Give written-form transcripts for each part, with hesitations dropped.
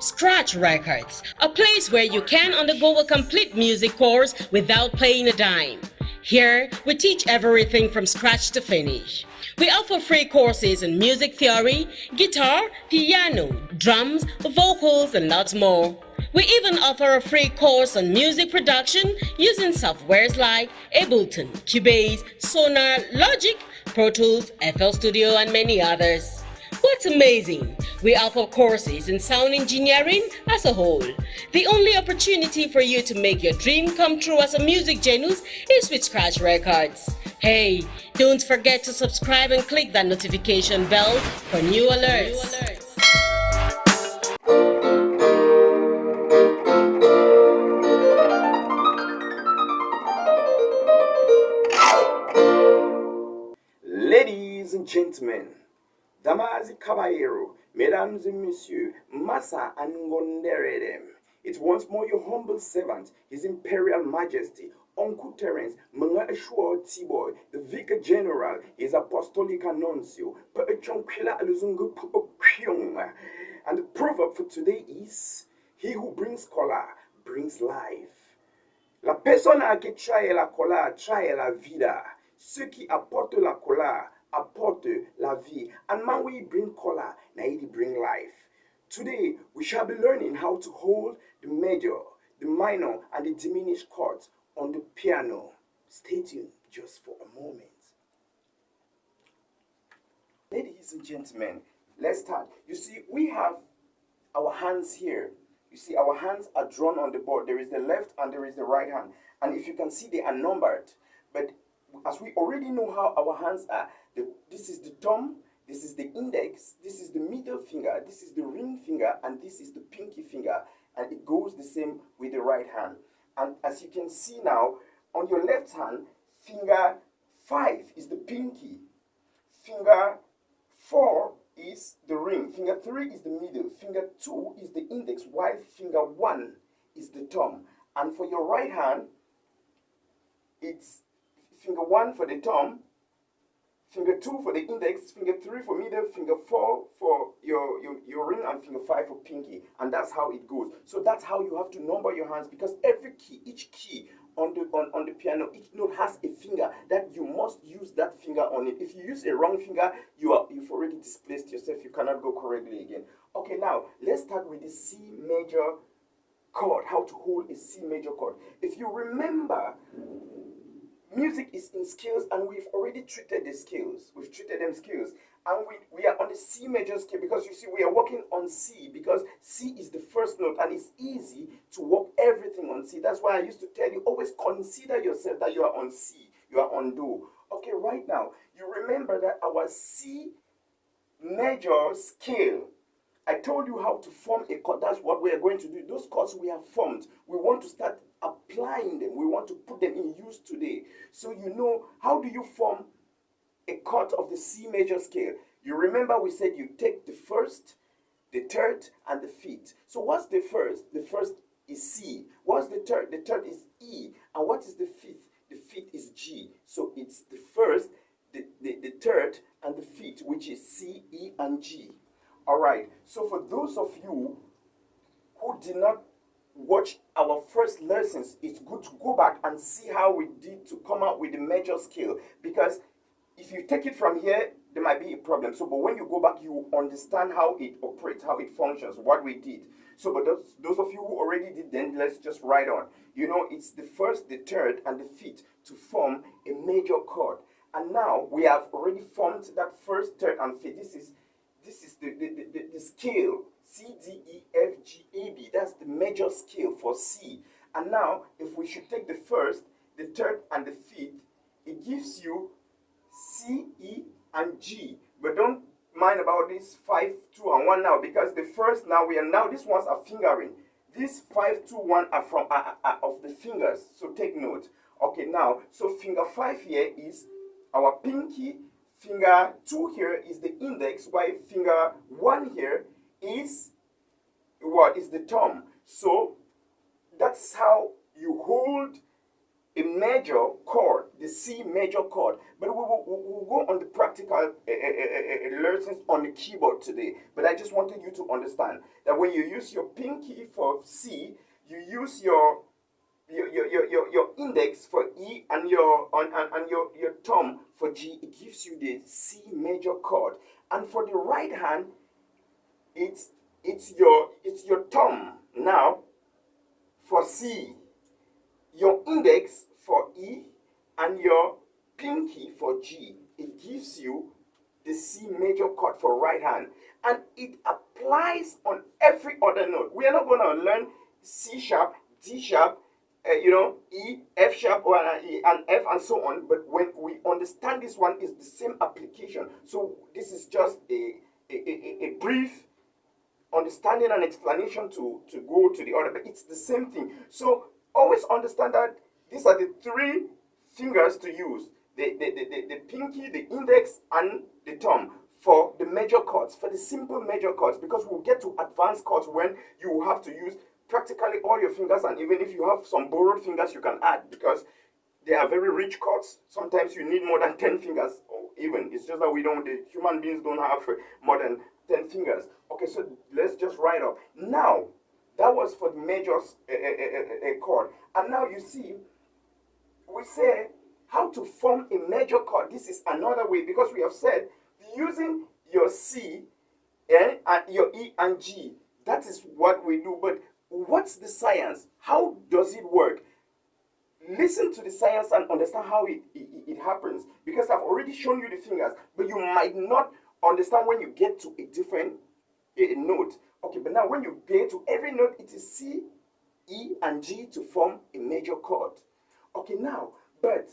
Scratch Records, a place where you can undergo a complete music course without paying a dime. Here, we teach everything from scratch to finish. We offer free courses in music theory, guitar, piano, drums, vocals, and lots more. We even offer a free course on music production using softwares like Ableton, Cubase, Sonar, Logic, Pro Tools, FL Studio, and many others. What's amazing? We offer courses in sound engineering as a whole. The only opportunity for you to make your dream come true as a music genius is with Scratch Records. Hey, don't forget to subscribe and click that notification bell for new alerts. Ladies and gentlemen, damas y caballeros, mesdames et messieurs, massa and ngonderedem. It's once more your humble servant, His Imperial Majesty, Uncle Terence, Mga Ashua T-Boy, the Vicar General, His Apostolic Annuncio, Pe'echonkwila Aluzungu Pu'okyong. And the proverb for today is, he who brings color brings life. La persona que trae la colère trae la vida. Ceux qui apportent la colère apportent la vie. And man we bring color, now it bring life. Today, we shall be learning how to hold the major, the minor, and the diminished chords on the piano. Stay tuned just for a moment. Ladies and gentlemen, let's start. You see, we have our hands here. You see, our hands are drawn on the board. There is the left and there is the right hand. And if you can see, they are numbered. But as we already know how our hands are, this is the thumb, this is the index, this is the middle finger, this is the ring finger, and this is the pinky finger. And it goes the same with the right hand. And as you can see now, on your left hand, finger 5 is the pinky, finger 4 is the ring, finger 3 is the middle, finger 2 is the index, while finger 1 is the thumb. And for your right hand, it's finger 1 for the thumb, finger 2 for the index, finger 3 for middle, finger 4 for your ring, and finger 5 for pinky. And that's how it goes. So that's how you have to number your hands, because every key, each key on the piano, each note has a finger that you must use that finger on it. If you use a wrong finger, you've already displaced yourself. You cannot go correctly again. Okay, now let's start with the C major chord, how to hold a C major chord. If you remember, music is in scales, and we've already treated the scales. We've treated them scales. And we are on the C major scale, because you see, we are working on C, because C is the first note, and it's easy to work everything on C. That's why I used to tell you, always consider yourself that you are on C, you are on Do. Okay, right now, you remember that our C major scale, I told you how to form a chord. That's what we are going to do. Those chords we have formed, we want to start applying them. We want to put them in use today. So you know, how do you form a chord of the C major scale? You remember we said you take the first, the third, and the fifth. So what's the first? The first is C. What's the third? The third is E. And what is the fifth? The fifth is G. So it's the first, the third, and the fifth, which is C, E, and G. All right. So for those of you who did not watch our first lessons, it's good to go back and see how we did to come out with the major scale, because if you take it from here, there might be a problem. So, but when you go back, you understand how it operates, how it functions, what we did. So, but those of you who already did, then let's just write on. You know, it's the first, the third, and the fifth to form a major chord. And now we have already formed that first, third, and fifth. This is the scale, C, D, E, F, G, A, B. That's the major scale for C. And now, if we should take the first, the third, and the fifth, it gives you C, E, and G. But don't mind about this 5, 2, and 1 now, because the first, these ones are fingering. These 5, 2, 1 are from of the fingers. So take note. Okay, now, so finger 5 here is our pinky. Finger 2 here is the index, while finger 1 here is what is the thumb. So that's how you hold a major chord, the C major chord. But we'll go on the practical lessons on the keyboard today. But I just wanted you to understand that when you use your pinky for C, you use your index for E and your thumb for G. It gives you the C major chord. And for the right hand, it's your thumb now for C, your index for E, and your pinky for G. It gives you the C major chord for right hand, and it applies on every other note. We are not going to learn C sharp, D sharp, E, F sharp, or E and F and so on. But when we understand this one, is the same application. So this is just a brief understanding and explanation to go to the other, but it's the same thing. So always understand that these are the three fingers to use: the pinky, the index, and the thumb for the major chords, for the simple major chords, because we'll get to advanced chords when you will have to use practically all your fingers, and even if you have some borrowed fingers, you can add, because they are very rich chords. Sometimes you need more than 10 fingers, or even. It's just that the human beings don't have more than 10 fingers. Okay, so let's just write up. Now, that was for the major chord. And now you see, we say how to form a major chord. This is another way, because we have said using your C and your E and G. That is what we do. But what's the science? How does it work? Listen to the science and understand how it happens, because I've already shown you the fingers, but you might not understand when you get to a different note. Okay, but now when you get to every note, it is C, E, and G to form a major chord. Okay, now, but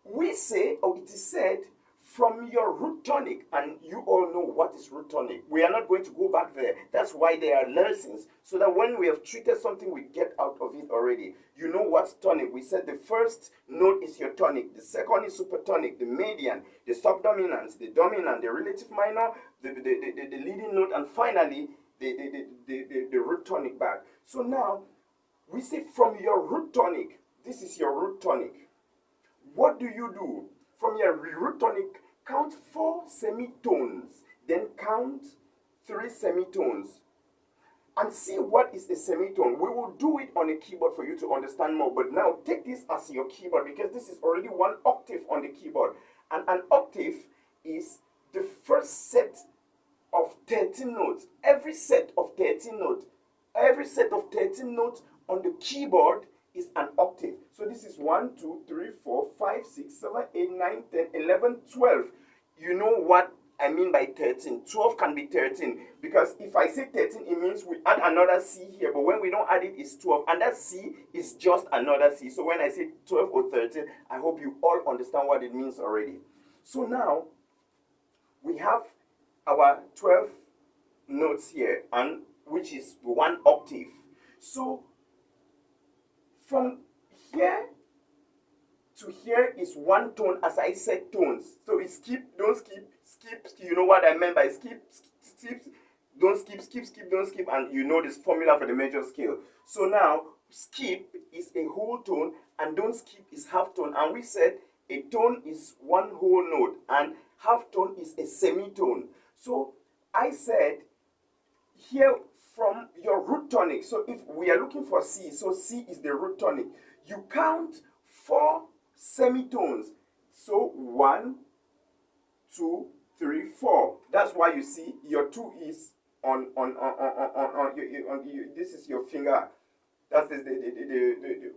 we say, or it is said, from your root tonic, and you all know what is root tonic. We are not going to go back there. That's why there are lessons, so that when we have treated something, we get out of it already. You know what's tonic. We said the first note is your tonic, the second is supertonic, the median, the subdominant, the dominant, the relative minor, the leading note, and finally the root tonic back. So now we say from your root tonic, this is your root tonic. What do you do? From your root tonic, count 4 semitones, then count 3 semitones, and see what is a semitone. We will do it on a keyboard for you to understand more, but now take this as your keyboard, because this is already 1 octave on the keyboard. And an octave is the first set of 13 notes. Every set of 13 notes on the keyboard is an octave. So this is 1, 2, 3, 4, 5, 6, 7, 8, 9, 10, 11, 12. You know what I mean by 13. 12 can be 13, because if I say 13, it means we add another C here, but when we don't add it, it's 12, and that C is just another C. So when I say 12 or 13, I hope you all understand what it means already. So now we have our 12 notes here, and which is 1 octave. So from here to here is 1 tone, as I said, tones. So it's skip, don't skip, skip. You know what I meant by skip, skip, don't skip, skip, skip, don't skip, and you know this formula for the major scale. So now skip is a whole tone, and don't skip is half tone. And we said a tone is 1 whole note, and half tone is a semitone. So I said here, from your root tonic, so if we are looking for C, so C is the root tonic, you count 4 semitones. So 1, 2, 3, 4. That's why you see your 2 is on this is your finger. That's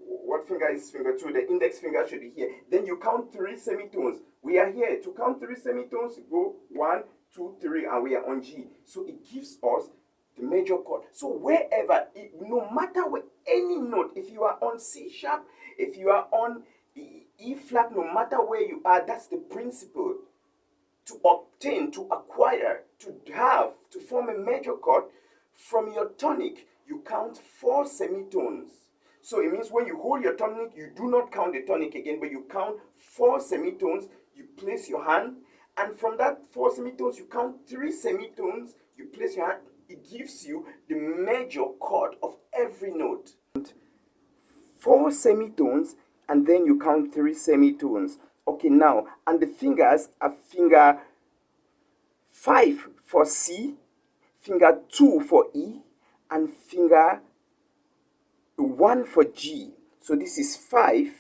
what finger is finger 2? The index finger should be here. Then you count 3 semitones. We are here to count 3 semitones. Go 1, 2, 3, and we are on G. So it gives us the major chord. So wherever, no matter where, any note, if you are on C sharp, if you are on E flat, no matter where you are, that's the principle. To obtain, to acquire, to have, to form a major chord, from your tonic, you count 4 semitones. So it means when you hold your tonic, you do not count the tonic again, but you count 4 semitones, you place your hand, and from that 4 semitones, you count 3 semitones, you place your hand. It gives you the major chord of every note. 4 semitones, and then you count 3 semitones. Okay, now, and the fingers are finger 5 for C, finger 2 for E, and finger 1 for G. So this is 5,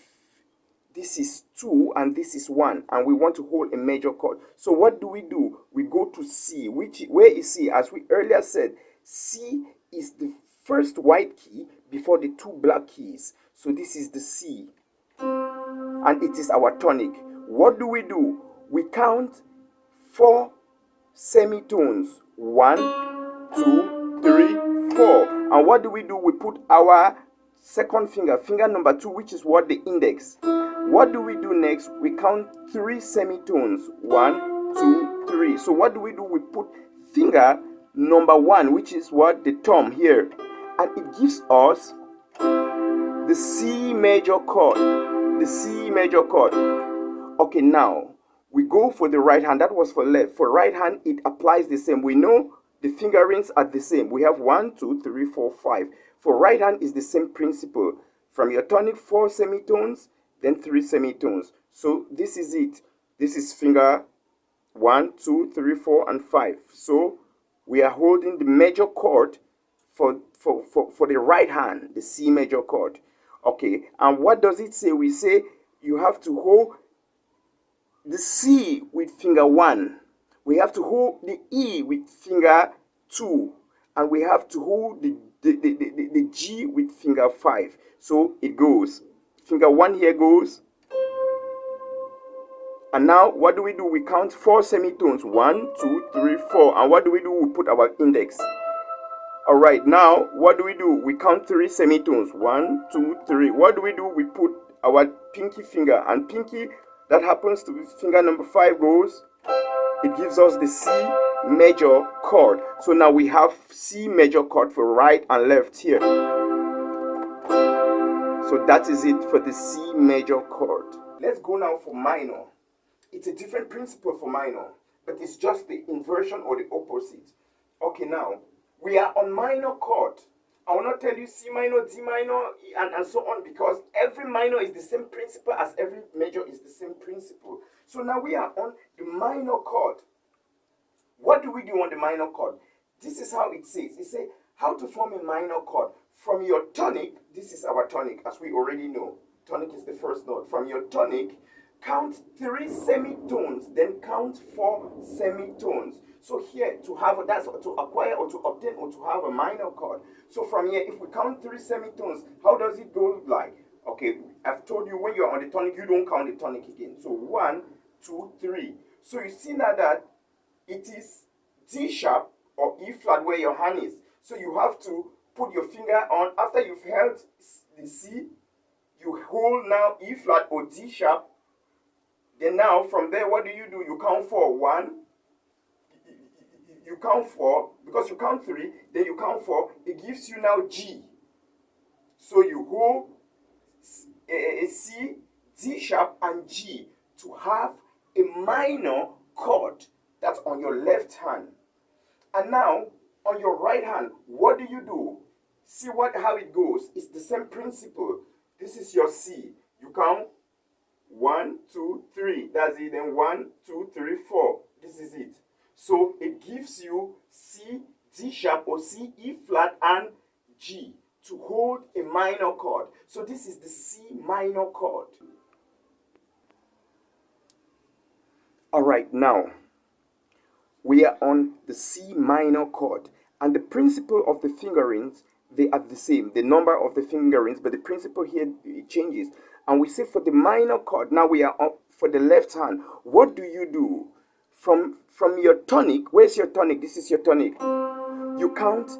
this is 2, and this is 1, and we want to hold a major chord. So what do? We go to C. Where is C? As we earlier said, C is the first white key before the 2 black keys. So this is the C, and it is our tonic. What do? We count 4 semitones. 1, 2, 3, 4. And what do? We put our second finger, finger number 2, which is what? The index. What do next? We count 3 semitones. 1, 2, 3. So what do? We put finger number 1, which is what? The thumb here. And it gives us the C major chord. The C major chord. Okay, now we go for the right hand. That was for left. For right hand, it applies the same. We know the fingerings are the same. We have 1, 2, 3, 4, 5. For right hand is the same principle. From your tonic, 4 semitones, then 3 semitones. So this is it. This is finger 1, 2, 3, 4, and 5. So we are holding the major chord for the right hand, the C major chord. Okay, and what does it say? We say you have to hold the C with finger 1. We have to hold the E with finger 2. And we have to hold the G with finger 5. So it goes. Finger 1 here goes. And now what do? We count 4 semitones. 1, 2, 3, 4. And what do? We put our index. Alright, now what do? We count 3 semitones. 1, 2, 3. What do? We put our pinky finger. And pinky, that happens to be finger number 5 goes. It gives us the C major chord. So now we have C major chord for right and left here. So that is it for the C major chord. Let's go now for minor. It's a different principle for minor, but it's just the inversion or the opposite. Okay, now we are on minor chord. I will not tell you C minor, D minor, and so on, because every minor is the same principle as every major is the same principle. So now we are on the minor chord. What do we do on the minor chord? This is how it says. It says how to form a minor chord. From your tonic, this is our tonic, as we already know. Tonic is the first note. From your tonic, count 3 semitones, then count 4 semitones. So here, to have that's to acquire or to obtain or to have a minor chord. So from here, if we count 3 semitones, how does it go like? Okay, I've told you when you're on the tonic, you don't count the tonic again. So 1, 2, 3. So you see now that it is D sharp or E flat where your hand is. So you have to put your finger on, after you've held the C, you hold now E flat or D sharp. Then now from there, what do? You count 4. 1, you count 4, because you count 3, then you count 4, it gives you now G. So you hold a C, D sharp, and G to have a minor chord. That's on your left hand. And now on your right hand, what do? See how it goes. It's the same principle. This is your C. You count 1, 2, 3. That's it. Then 1, 2, 3, 4. This is it. So it gives you C, D sharp, or C, E flat, and G to hold a minor chord. So this is the C minor chord. Alright, now we are on the C minor chord, and the principle of the fingerings, they are the same, the number of the fingerings, but the principle here, it changes. And we say for the minor chord, now we are up for the left hand. What do? From your tonic, where's your tonic? This is your tonic. You count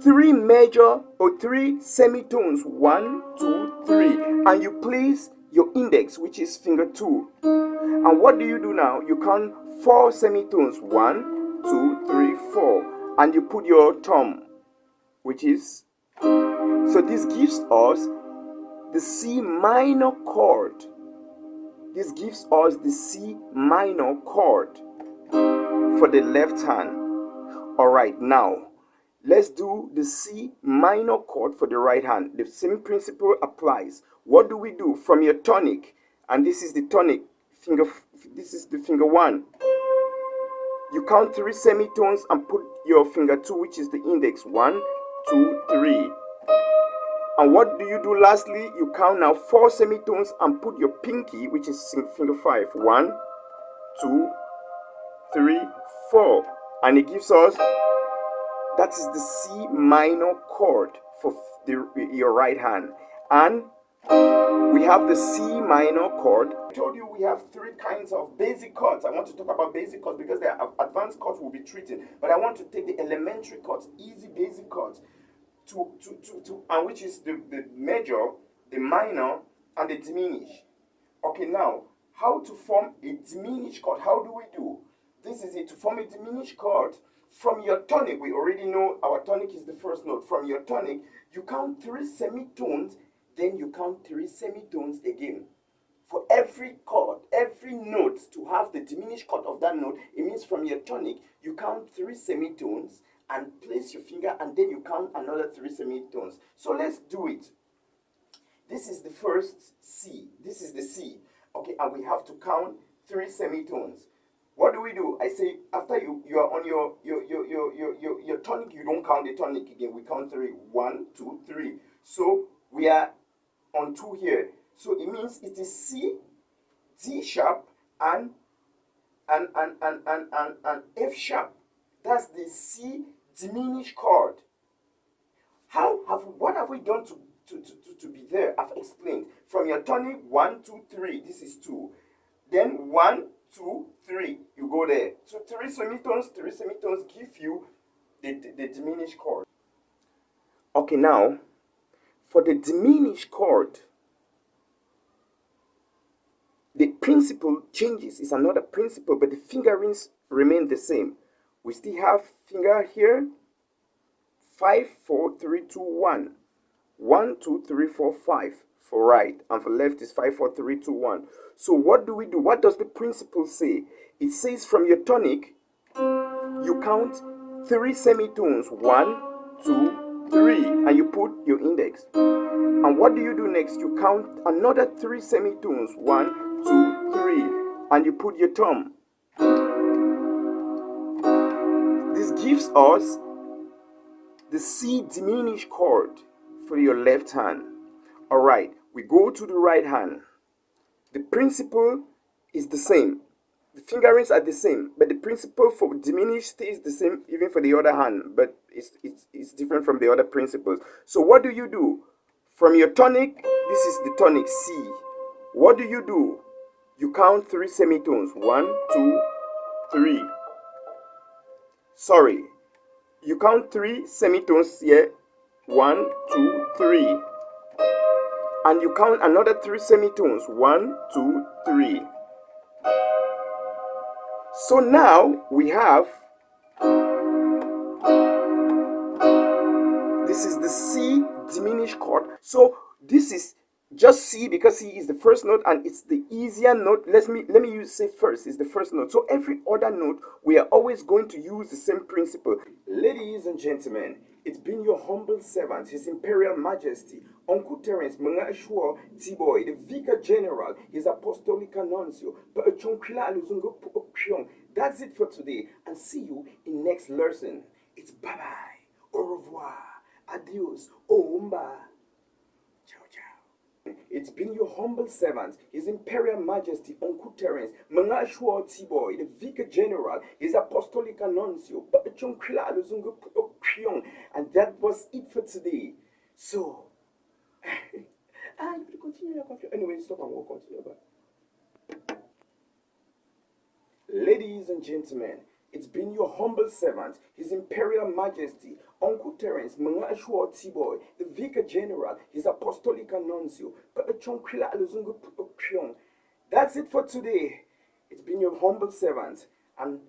3 major or 3 semitones. 1, 2, 3. And you place your index, which is finger 2. And what do now? You count 4 semitones. 1, 2, 3, 4. And you put your thumb, which is... So this gives us the C minor chord. This gives us the C minor chord for the left hand. Alright, now Let's do the C minor chord for the right hand. The same principle applies. What do we do? From your tonic, and this is the tonic finger, this is the finger 1. You count 3 semitones and put your finger 2, which is the index. 1, 2, 3. And what do you do lastly? You count now 4 semitones and put your pinky, which is finger 5. 1, 2, 3, 4. And it gives us, that is the C minor chord for your right hand. And we have the C minor chord. I told you we have 3 kinds of basic chords. I want to talk about basic chords because there are advanced chords we'll be treating. But I want to take the elementary chords, easy basic chords, and which is the major, the minor, and the diminished. Okay, now, how to form a diminished chord? How do we do? This is it. To form a diminished chord, from your tonic, we already know our tonic is the first note. From your tonic, you count 3 semitones, then you count 3 semitones again. For every chord, every note, to have the diminished chord of that note, it means from your tonic, you count 3 semitones and place your finger, and then you count another 3 semitones. So let's do it. This is the first C. This is the C. Okay, and we have to count 3 semitones. What do we do? I say after you are on your tonic, you don't count the tonic again. We count 3. 1, 2, 3. So we are on 2 here. So it means it is C, D sharp, and F sharp. That's the C diminished chord. What have we done to be there? I've explained. From your tonic, 1, 2, 3. This is 2. Then 1, 2, 3. You go there. So 3 semitones give you the diminished chord. Okay, now for the diminished chord, the principle changes. It's another principle, but the fingerings remain the same. We still have finger here. 5, 4, 3, 2, 1. 1, 2, 3, 4, 5 for right, and for left is 5, 4, 3, 2, 1. So what do we do? What does the principle say? It says from your tonic, you count 3 semitones. 1, 2, 3, and you put your index. And what do you do next? You count another 3 semitones. 1, 2, 3, and you put your thumb. This gives us the C diminished chord for your left hand. All right, we go to the right hand. The principle is the same. The fingerings are the same, but the principle for diminished stays the same even for the other hand, but it's different from the other principles. So what do you do? From your tonic, this is the tonic C. What do? You count 3 semitones. 1, 2, 3. Sorry. You count 3 semitones here. 1, 2, 3. And you count another 3 semitones. 1, 2, 3. So now we have, this is the C diminished chord. So this is just C because C is the first note and it's the easier note. Let me say first is the first note. So every other note we are always going to use the same principle. Ladies and gentlemen, it's been your humble servant, His Imperial Majesty, Uncle Terence Mangashua Tiboy, the Vicar General, His Apostolic Nuncio. That's it for today, and see you in next lesson. It's bye-bye, au revoir, adios, oumba. Ciao, ciao. It's been your humble servant, His Imperial Majesty, Uncle Terence Mangashua Tiboy, the Vicar General, His Apostolic Nuncio. And that was it for today. So, you continue. Anyway, stop and we'll continue. Ladies and gentlemen, it's been your humble servant, His Imperial Majesty, Uncle Terence Mangashua Tiboy, the Vicar General, His Apostolic Nuncio. That's it for today. It's been your humble servant, and